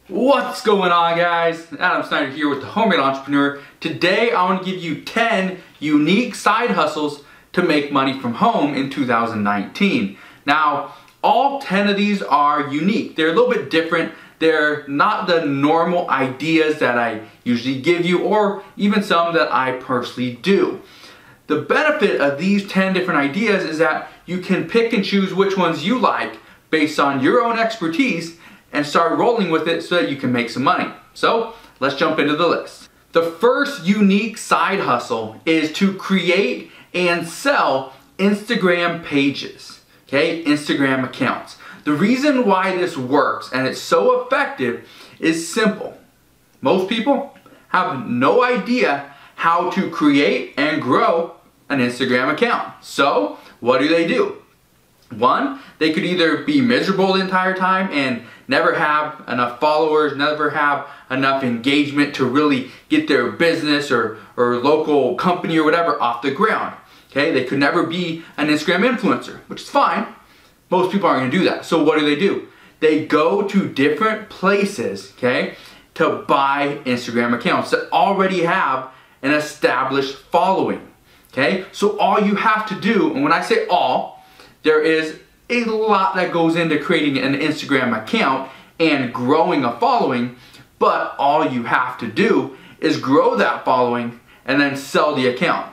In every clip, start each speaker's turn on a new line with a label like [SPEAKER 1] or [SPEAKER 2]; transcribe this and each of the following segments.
[SPEAKER 1] What's going on, guys? Adam Snyder here with the Homemade Entrepreneur. Today I want to give you 10 unique side hustles to make money from home in 2019. Now, all 10 of these are unique. They're a little bit different. They're not the normal ideas that I usually give you, or even some that I personally do. The benefit of these 10 different ideas is that you can pick and choose which ones you like based on your own expertise and start rolling with it so that you can make some money. So let's jump into the list. The first unique side hustle is to create and sell Instagram pages, okay? Instagram accounts. The reason why this works and it's so effective is simple. Most people have no idea how to create and grow an Instagram account. So what do? One, they could either be miserable the entire time and never have enough followers, never have enough engagement to really get their business or local company or whatever off the ground. Okay, they could never be an Instagram influencer, which is fine. Most people aren't going to do that. So what do? They go to different places, okay, to buy Instagram accounts that already have an established following. Okay, so all you have to do, and when I say all, there is a lot that goes into creating an Instagram account and growing a following, but all you have to do is grow that following and then sell the account.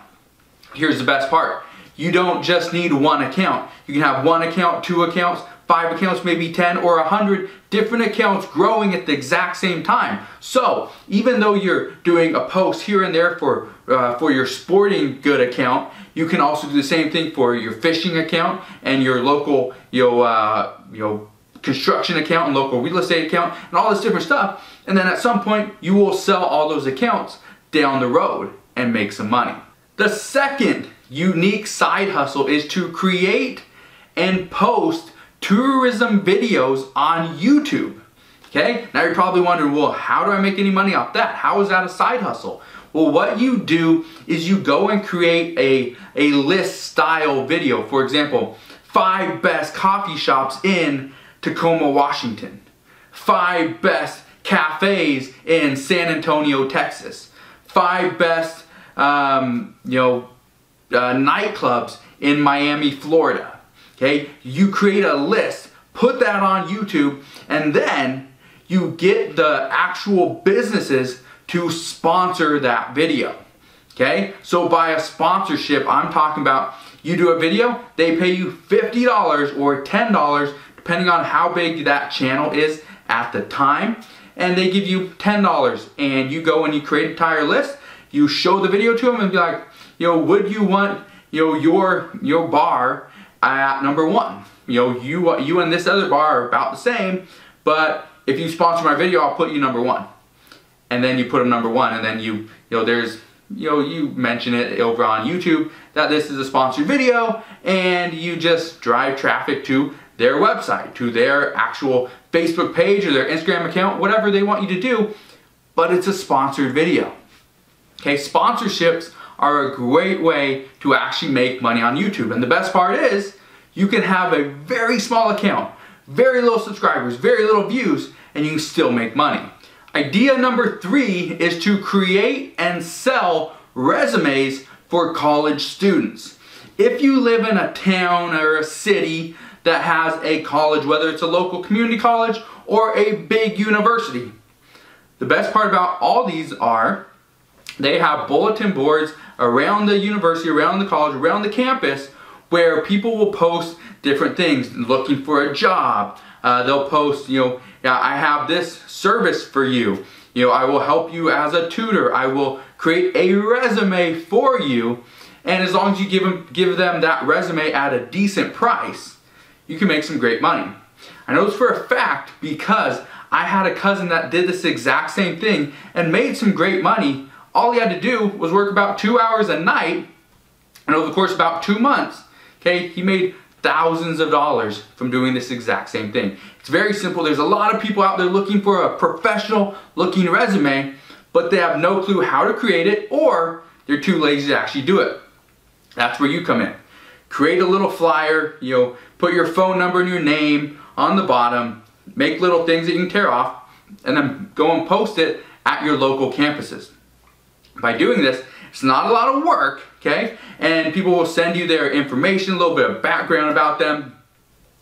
[SPEAKER 1] Here's the best part. You don't just need one account. You can have one account, 2 accounts, 5 accounts, maybe 10 or 100 different accounts growing at the exact same time. So even though you're doing a post here and there for your sporting good account, you can also do the same thing for your fishing account and your local construction account and local real estate account and all this different stuff. And then at some point you will sell all those accounts down the road and make some money. The second unique side hustle is to create and post tourism videos on YouTube. Okay, now you're probably wondering, well, how do I make any money off that? How is that a side hustle? Well, what you do is you go and create a list style video. For example, 5 best coffee shops in Tacoma, Washington. 5 best cafes in San Antonio, Texas. 5 best nightclubs in Miami, Florida. Okay, you create a list, put that on YouTube, and then you get the actual businesses to sponsor that video. Okay, so by a sponsorship, I'm talking about you do a video, they pay you $50 or $10 depending on how big that channel is at the time, and they give you $10, and you go and you create an entire list. You show the video to them and be like, would you want your bar at number 1? You and this other bar are about the same, but if you sponsor my video, I'll put you number 1. And then you put them number 1, and then you mention it over on YouTube that this is a sponsored video, and you just drive traffic to their website, to their actual Facebook page or their Instagram account, whatever they want you to do, but it's a sponsored video. Okay, sponsorships are a great way to actually make money on YouTube. And the best part is you can have a very small account, very low subscribers, very little views, and you can still make money. Idea number 3 is to create and sell resumes for college students. If you live in a town or a city that has a college, whether it's a local community college or a big university, the best part about all these are they have bulletin boards around the university, around the college, around the campus where people will post different things, looking for a job. They'll post, I have this service for you. I will help you as a tutor. I will create a resume for you. And as long as you give them that resume at a decent price, you can make some great money. I know this for a fact because I had a cousin that did this exact same thing and made some great money. All he had to do was work about 2 hours a night, and over the course of about 2 months, okay, he made thousands of dollars from doing this exact same thing. It's very simple. There's a lot of people out there looking for a professional looking resume, but they have no clue how to create it, or they're too lazy to actually do it. That's where you come in. Create a little flyer, put your phone number and your name on the bottom, make little things that you can tear off, and then go and post it at your local campuses. By doing this, it's not a lot of work, okay? And people will send you their information, a little bit of background about them.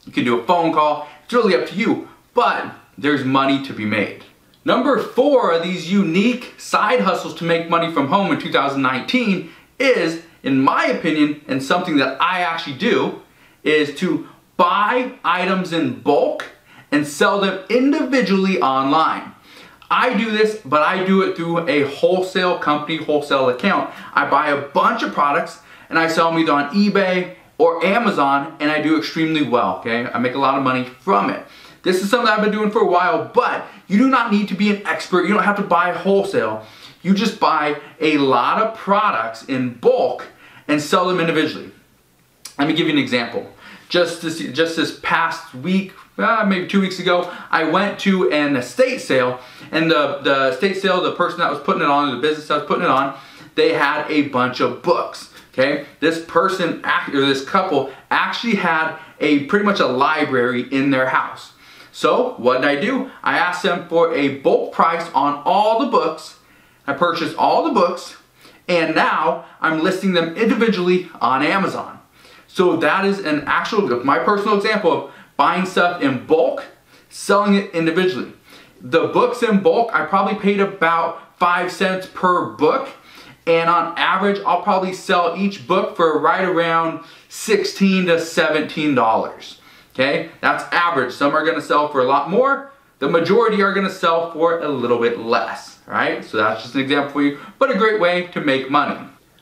[SPEAKER 1] You can do a phone call. It's really up to you, but there's money to be made. Number 4 of these unique side hustles to make money from home in 2019 is, in my opinion, and something that I actually do, is to buy items in bulk and sell them individually online. I do this, but I do it through a wholesale company, wholesale account. I buy a bunch of products and I sell them either on eBay or Amazon, and I do extremely well, okay? I make a lot of money from it. This is something I've been doing for a while, but you do not need to be an expert. You don't have to buy wholesale. You just buy a lot of products in bulk and sell them individually. Let me give you an example. Just this past week, maybe 2 weeks ago, I went to an estate sale, and the estate sale, the person that was putting it on, the business that was putting it on, they had a bunch of books, okay? This person, or this couple, actually had pretty much a library in their house. So what did I do? I asked them for a bulk price on all the books. I purchased all the books, and now I'm listing them individually on Amazon. So that is an actual, my personal example of buying stuff in bulk, selling it individually. The books in bulk, I probably paid about 5 cents per book, and on average, I'll probably sell each book for right around $16 to $17. Okay, that's average. Some are gonna sell for a lot more. The majority are gonna sell for a little bit less, right? So that's just an example for you, but a great way to make money.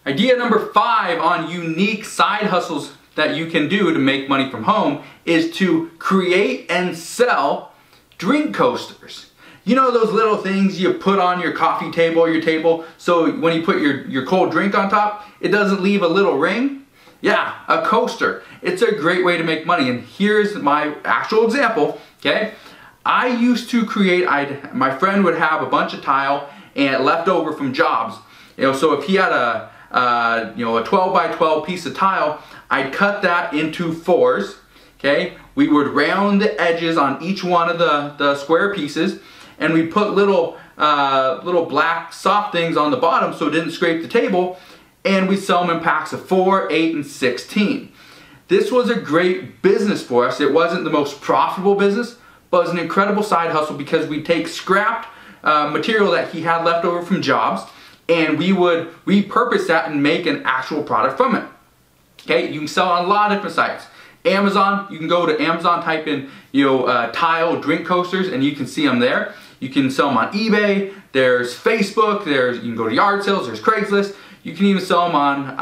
[SPEAKER 1] Idea number 5 on unique side hustles that you can do to make money from home is to create and sell drink coasters. You know those little things you put on your coffee table or your table, so when you put your cold drink on top, it doesn't leave a little ring? Yeah, a coaster. It's a great way to make money, and here's my actual example, okay? I used to create, my friend would have a bunch of tile and left over from jobs. So if he had a 12 by 12 piece of tile, I'd cut that into 4s, okay? We would round the edges on each one of the square pieces, and we put little black soft things on the bottom so it didn't scrape the table, and we sell them in packs of 4, 8, and 16. This was a great business for us. It wasn't the most profitable business, but it was an incredible side hustle because we take scrapped material that he had left over from jobs, and we would repurpose that and make an actual product from it. Okay, you can sell on a lot of different sites. Amazon, you can go to Amazon, type in tile drink coasters, and you can see them there. You can sell them on eBay. There's Facebook. You can go to yard sales. There's Craigslist. You can even sell them on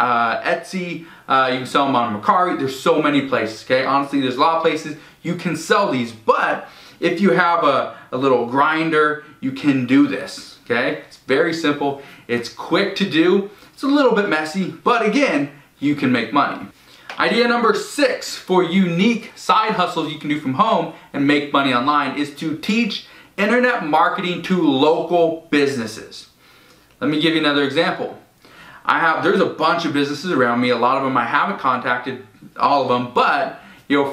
[SPEAKER 1] Etsy. You can sell them on Mercari. There's so many places. Okay, honestly, there's a lot of places you can sell these. But if you have a little grinder, you can do this. Okay, it's very simple. It's quick to do. It's a little bit messy, but again, you can make money. Idea number 6 for unique side hustles you can do from home and make money online is to teach internet marketing to local businesses. Let me give you another example. There's a bunch of businesses around me. A lot of them I haven't contacted all of them, but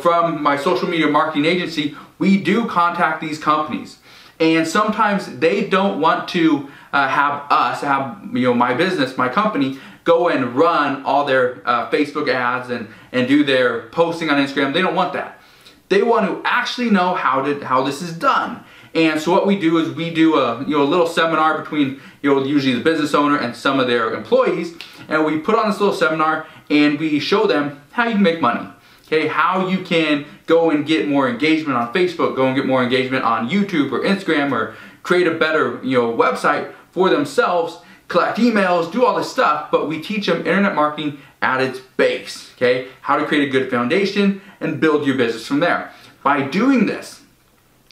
[SPEAKER 1] from my social media marketing agency, we do contact these companies. And sometimes they don't want to have my business, my company, go and run all their Facebook ads and do their posting on Instagram. They don't want that. They want to actually know how this is done. And so what we do is we do a little seminar between usually the business owner and some of their employees, and we put on this little seminar and we show them how you can make money. Okay, how you can go and get more engagement on Facebook, go and get more engagement on YouTube or Instagram, or create a better website for themselves, collect emails, do all this stuff, but we teach them internet marketing at its base, okay? How to create a good foundation and build your business from there. By doing this,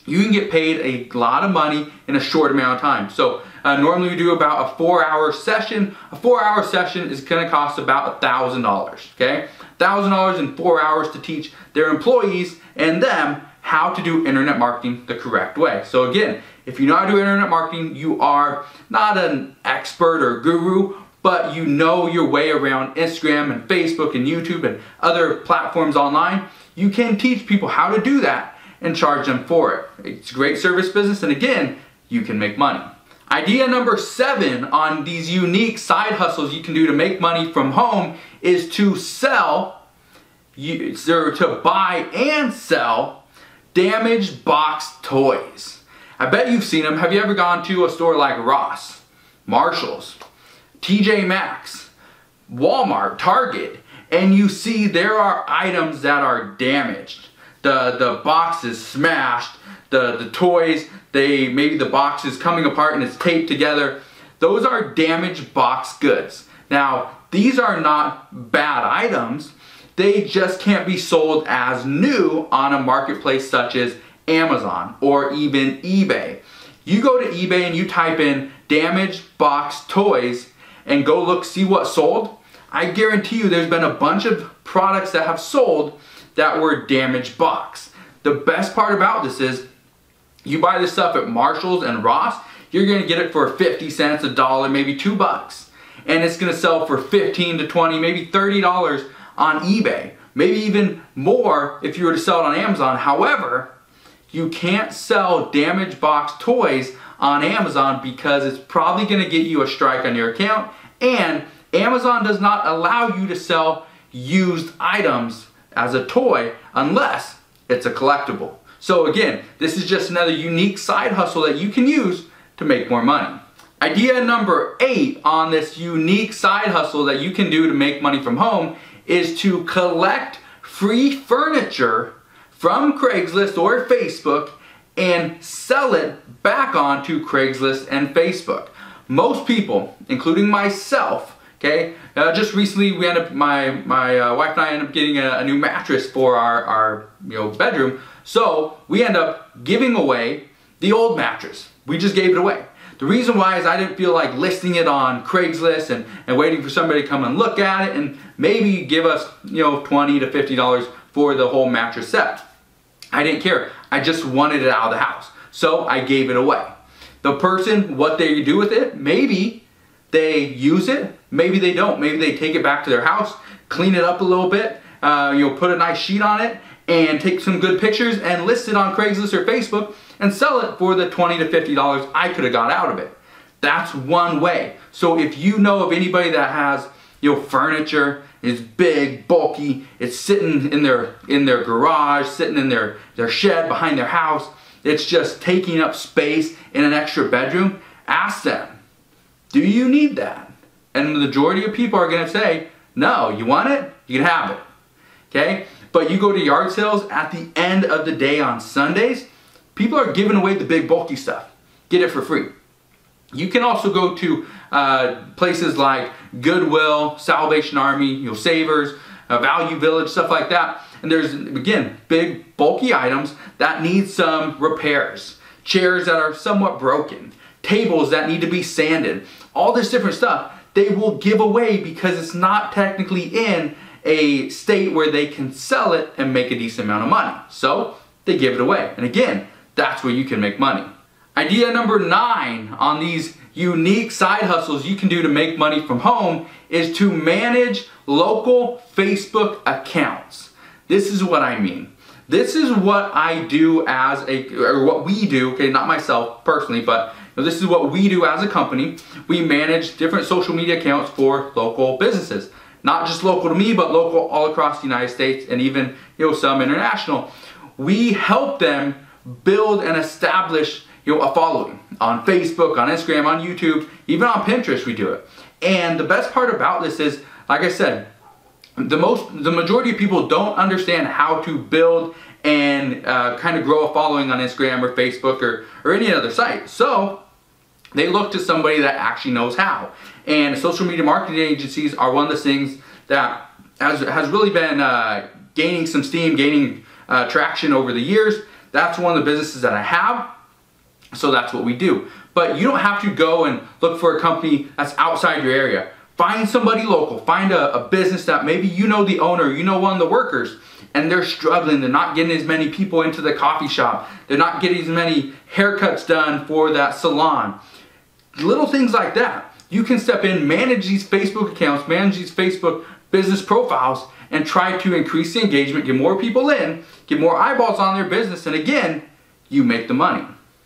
[SPEAKER 1] you can get paid a lot of money in a short amount of time. So normally we do about a 4-hour session. A 4-hour session is gonna cost about $1,000, okay? $1,000 in 4 hours to teach their employees and them how to do internet marketing the correct way. So again, if you know how to do internet marketing, you are not an expert or guru, but you know your way around Instagram and Facebook and YouTube and other platforms online. You can teach people how to do that and charge them for it. It's a great service business, and again, you can make money. Idea number 7 on these unique side hustles you can do to make money from home is to buy and sell damaged box toys. I bet you've seen them. Have you ever gone to a store like Ross, Marshalls, TJ Maxx, Walmart, Target, and you see there are items that are damaged? The box is smashed, the toys, maybe the box is coming apart and it's taped together. Those are damaged box goods. Now, these are not bad items. They just can't be sold as new on a marketplace such as Amazon or even eBay. You go to eBay and you type in damaged box toys and go see what's sold. I guarantee you there's been a bunch of products that have sold that were damaged box. The best part about this is you buy this stuff at Marshalls and Ross, you're gonna get it for 50 cents, $1, maybe $2. And it's gonna sell for 15 to 20, maybe $30 on eBay. Maybe even more if you were to sell it on Amazon. However, you can't sell damaged box toys on Amazon because it's probably gonna get you a strike on your account, and Amazon does not allow you to sell used items as a toy unless it's a collectible. So again, this is just another unique side hustle that you can use to make more money. Idea number 8 on this unique side hustle that you can do to make money from home is to collect free furniture from Craigslist or Facebook and sell it back onto Craigslist and Facebook. Most people, including myself, okay, just recently we ended up, my wife and I ended up getting a new mattress for our bedroom. So we end up giving away the old mattress. We just gave it away. The reason why is I didn't feel like listing it on Craigslist and waiting for somebody to come and look at it and maybe give us $20 to $50 for the whole mattress set. I didn't care. I just wanted it out of the house. So I gave it away. The person, what they do with it, maybe they use it, maybe they don't. Maybe they take it back to their house, clean it up a little bit, put a nice sheet on it, and take some good pictures and list it on Craigslist or Facebook and sell it for the $20 to $50 I could have got out of it. That's one way. So if you know of anybody that has furniture, is big, bulky, it's sitting in their garage, sitting in their shed behind their house, it's just taking up space in an extra bedroom, ask them, do you need that? And the majority of people are going to say, no, you want it? You can have it. Okay? But you go to yard sales at the end of the day on Sundays, people are giving away the big bulky stuff. Get it for free. You can also go to places like Goodwill, Salvation Army, Savers, Value Village, stuff like that. And there's, again, big bulky items that need some repairs. Chairs that are somewhat broken. Tables that need to be sanded. All this different stuff they will give away because it's not technically in a state where they can sell it and make a decent amount of money. So they give it away. And again, that's where you can make money. Idea number 9 on these unique side hustles you can do to make money from home is to manage local Facebook accounts. This is what I mean. This is what I do or what we do, okay, not myself personally, but this is what we do as a company. We manage different social media accounts for local businesses. Not just local to me, but local all across the United States and even some international. We help them build and establish a following on Facebook, on Instagram, on YouTube, even on Pinterest we do it. And the best part about this is, like I said, the majority of people don't understand how to build and kind of grow a following on Instagram or Facebook or any other site. So they look to somebody that actually knows how. And social media marketing agencies are one of the things that has really been gaining some steam, gaining traction over the years. That's one of the businesses that I have. So that's what we do. But you don't have to go and look for a company that's outside your area. Find somebody local. Find a business that maybe you know the owner, you know one of the workers, and they're struggling. They're not getting as many people into the coffee shop. They're not getting as many haircuts done for that salon. Little things like that. You can step in, manage these Facebook accounts, manage these Facebook business profiles, and try to increase the engagement, get more people in, get more eyeballs on their business, and again, you make the money.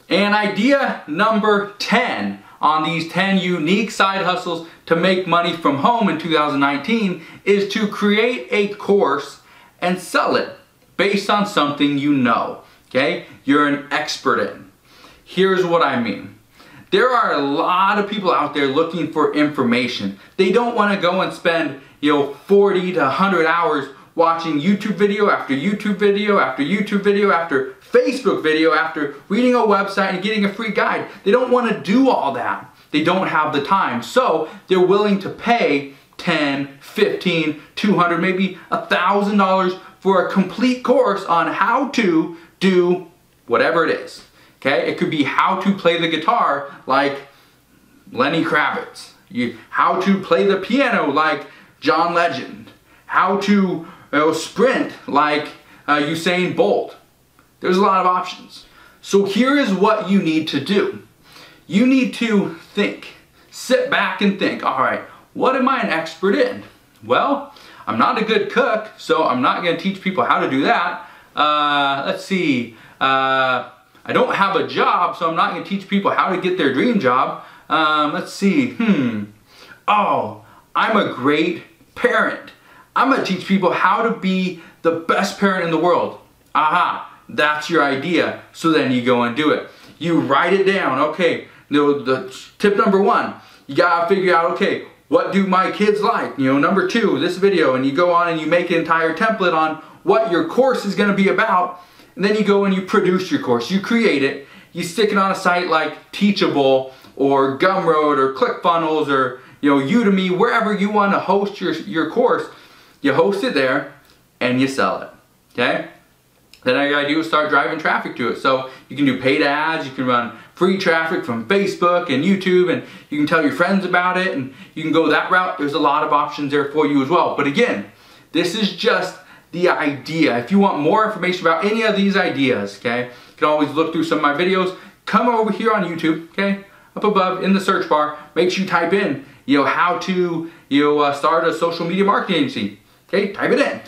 [SPEAKER 1] And idea number 10 on these 10 unique side hustles to make money from home in 2019 is to create a course and sell it based on something you know, okay? You're an expert in. Here's what I mean. There are a lot of people out there looking for information. They don't want to go and spend, 40 to 100 hours watching YouTube video after YouTube video after YouTube video after Facebook video after reading a website and getting a free guide. They don't want to do all that. They don't have the time. So they're willing to pay $10, $15, $200, maybe $1,000 for a complete course on how to do whatever it is. Okay? It could be how to play the guitar like Lenny Kravitz. How to play the piano like John Legend. How to sprint like Usain Bolt. There's a lot of options. So here is what you need to do. You need to think. Sit back and think, all right, what am I an expert in? Well, I'm not a good cook, so I'm not going to teach people how to do that. Let's see. I don't have a job, so I'm not going to teach people how to get their dream job. Let's see. Oh, I'm a great parent. I'm going to teach people how to be the best parent in the world. Aha, that's your idea. So then you go and do it. You write it down. Okay, the tip number 1, you got to figure out, okay, what do my kids like? Number 2, this video, and you go on and you make an entire template on what your course is going to be about. And then you go and you produce your course. You create it. You stick it on a site like Teachable or Gumroad or ClickFunnels or Udemy, wherever you want to host your course. You host it there and you sell it. Okay? Then all you gotta do is start driving traffic to it. So you can do paid ads, you can run free traffic from Facebook and YouTube, and you can tell your friends about it, and you can go that route. There's a lot of options there for you as well. But again, this is just the idea. If you want more information about any of these ideas, okay, you can always look through some of my videos. Come over here on YouTube, okay, up above in the search bar. Make sure you type in, how to, start a social media marketing agency. Okay, type it in.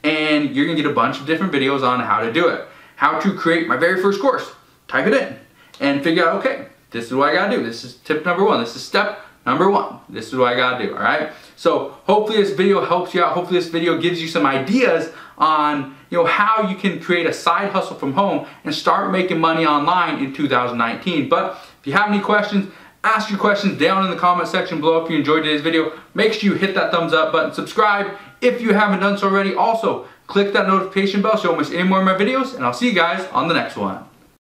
[SPEAKER 1] And you're gonna get a bunch of different videos on how to do it. How to create my very first course. Type it in and figure out, okay, this is what I gotta do. This is tip number 1. This is step number 1. This is what I gotta do, all right? So hopefully this video helps you out. Hopefully this video gives you some ideas on how you can create a side hustle from home and start making money online in 2019. But if you have any questions, ask your questions down in the comment section below. If you enjoyed today's video, make sure you hit that thumbs up button, subscribe if you haven't done so already. Also, click that notification bell so you don't miss any more of my videos, and I'll see you guys on the next one.